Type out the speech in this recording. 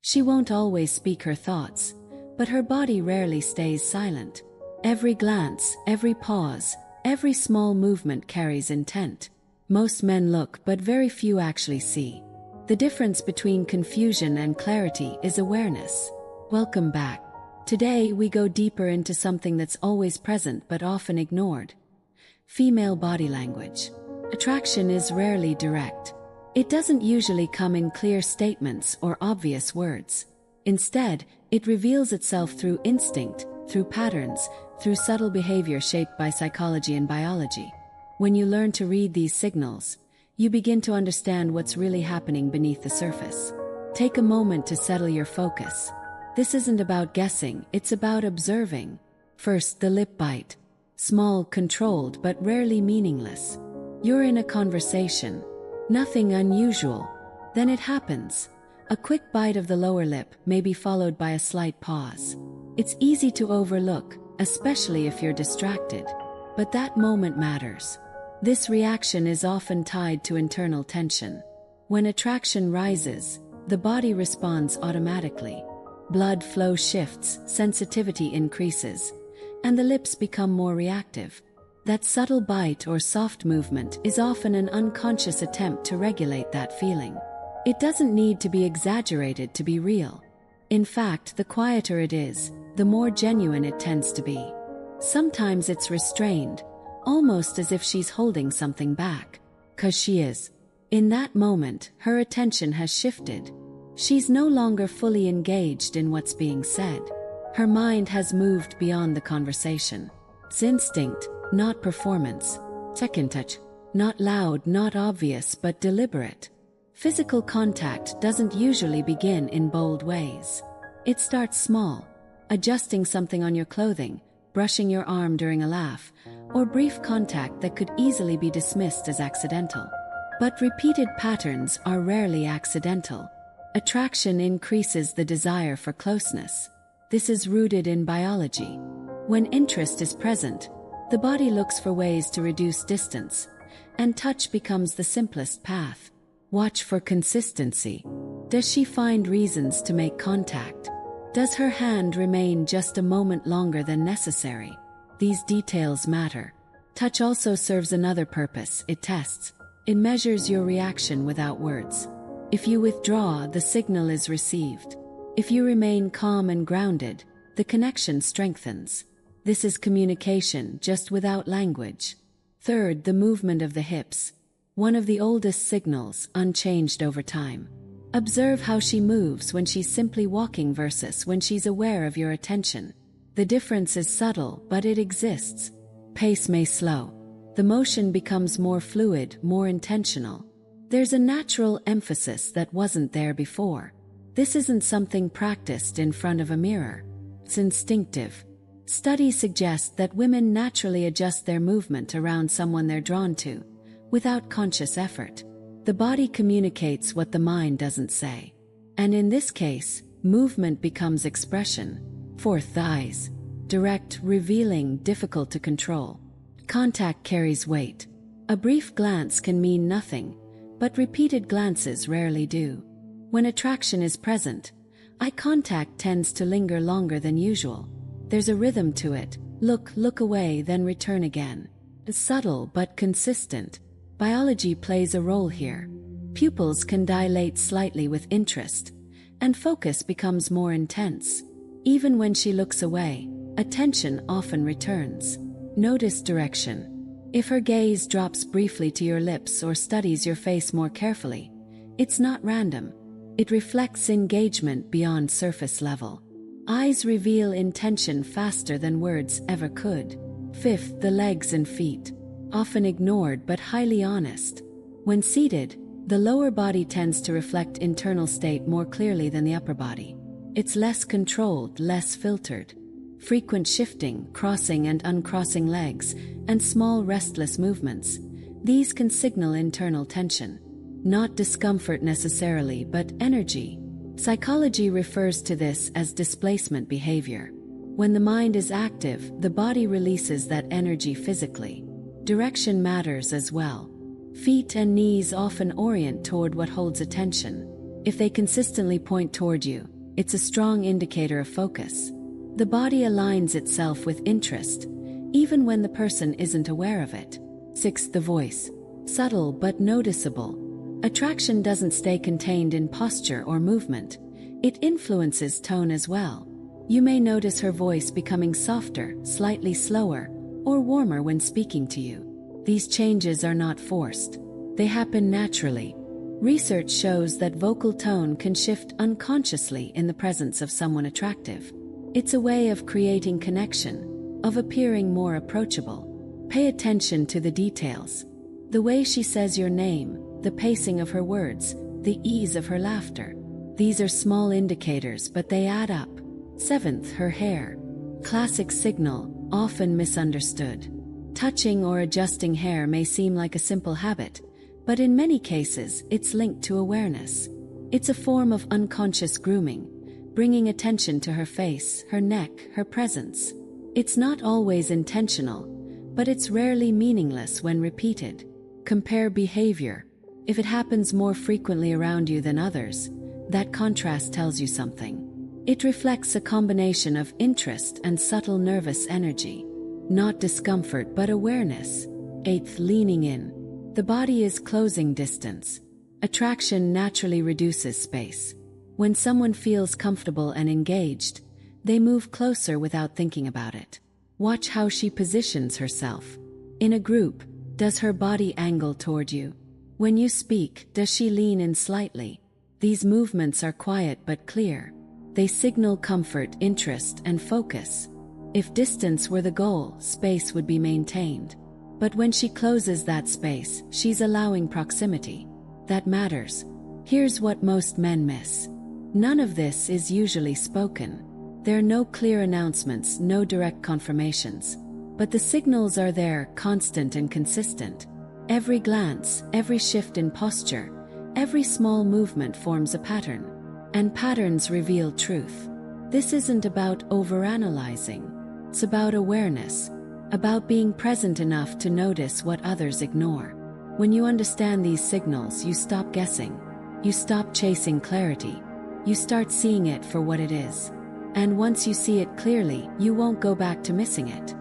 She won't always speak her thoughts, but her body rarely stays silent. Every glance, every pause, every small movement carries intent. Most men look, but very few actually see. The difference between confusion and clarity is awareness. Welcome back. Today we go deeper into something that's always present but often ignored. Female body language. Attraction is rarely direct. It doesn't usually come in clear statements or obvious words. Instead, it reveals itself through instinct, through patterns, through subtle behavior shaped by psychology and biology. When you learn to read these signals, you begin to understand what's really happening beneath the surface. Take a moment to settle your focus. This isn't about guessing, it's about observing. First, the lip bite. Small, controlled, but rarely meaningless. You're in a conversation. Nothing unusual. Then it happens. A quick bite of the lower lip may be followed by a slight pause. It's easy to overlook, especially if you're distracted. But that moment matters. This reaction is often tied to internal tension. When attraction rises, the body responds automatically. Blood flow shifts, sensitivity increases, and the lips become more reactive. That subtle bite or soft movement is often an unconscious attempt to regulate that feeling. It doesn't need to be exaggerated to be real. In fact, the quieter it is, the more genuine it tends to be. Sometimes it's restrained, almost as if she's holding something back. 'Cause she is. In that moment, her attention has shifted. She's no longer fully engaged in what's being said. Her mind has moved beyond the conversation. It's instinct, not performance. Second touch. Not loud, not obvious, but deliberate. Physical contact doesn't usually begin in bold ways. It starts small, adjusting something on your clothing, brushing your arm during a laugh, or brief contact that could easily be dismissed as accidental. But repeated patterns are rarely accidental. Attraction increases the desire for closeness. This is rooted in biology. When interest is present, the body looks for ways to reduce distance, and touch becomes the simplest path. Watch for consistency. Does she find reasons to make contact? Does her hand remain just a moment longer than necessary? These details matter. Touch also serves another purpose. It tests. It measures your reaction without words. If you withdraw, the signal is received. If you remain calm and grounded, the connection strengthens. This is communication, just without language. Third, the movement of the hips. One of the oldest signals, unchanged over time. Observe how she moves when she's simply walking versus when she's aware of your attention. The difference is subtle, but it exists. Pace may slow. The motion becomes more fluid, more intentional. There's a natural emphasis that wasn't there before. This isn't something practiced in front of a mirror. It's instinctive. Studies suggest that women naturally adjust their movement around someone they're drawn to, without conscious effort. The body communicates what the mind doesn't say. And in this case, movement becomes expression. Fourth, the eyes. Direct, revealing, difficult to control. Contact carries weight. A brief glance can mean nothing, but repeated glances rarely do. When attraction is present, eye contact tends to linger longer than usual. There's a rhythm to it. Look away, then return again. It's subtle but consistent. Biology plays a role here. Pupils can dilate slightly with interest, and focus becomes more intense. Even when she looks away, attention often returns. Notice direction. If her gaze drops briefly to your lips or studies your face more carefully, it's not random. It reflects engagement beyond surface level. Eyes reveal intention faster than words ever could. Fifth, the legs and feet. Often ignored but highly honest. When seated, the lower body tends to reflect internal state more clearly than the upper body. It's less controlled, less filtered. Frequent shifting, crossing and uncrossing legs, and small restless movements. These can signal internal tension. Not discomfort necessarily, but energy. Psychology refers to this as displacement behavior. When the mind is active, the body releases that energy physically. Direction matters as well. Feet and knees often orient toward what holds attention. If they consistently point toward you, It's a strong indicator of focus. The body aligns itself with interest, even when the person isn't aware of it. 6. The voice. Subtle but noticeable. Attraction doesn't stay contained in posture or movement. It influences tone as well. You may notice her voice becoming softer, slightly slower, or warmer when speaking to you. These changes are not forced. They happen naturally. Research shows that vocal tone can shift unconsciously in the presence of someone attractive. It's a way of creating connection, of appearing more approachable. Pay attention to the details. The way she says your name, the pacing of her words, the ease of her laughter. These are small indicators, but they add up. 7th, her hair. Classic signal, often misunderstood. Touching or adjusting hair may seem like a simple habit, but in many cases, it's linked to awareness. It's a form of unconscious grooming, bringing attention to her face, her neck, her presence. It's not always intentional, but it's rarely meaningless when repeated. Compare behavior. If it happens more frequently around you than others, that contrast tells you something. It reflects a combination of interest and subtle nervous energy. Not discomfort but awareness. 8th, leaning in. The body is closing distance. Attraction naturally reduces space. When someone feels comfortable and engaged, they move closer without thinking about it. Watch how she positions herself. In a group, does her body angle toward you? When you speak, does she lean in slightly? These movements are quiet but clear. They signal comfort, interest, and focus. If distance were the goal, space would be maintained. But when she closes that space, she's allowing proximity. That matters. Here's what most men miss. None of this is usually spoken. There are no clear announcements, no direct confirmations. But the signals are there, constant and consistent. Every glance, every shift in posture, every small movement forms a pattern. And patterns reveal truth. This isn't about overanalyzing. It's about awareness, about being present enough to notice what others ignore. When you understand these signals, you stop guessing. You stop chasing clarity. You start seeing it for what it is. And once you see it clearly, you won't go back to missing it.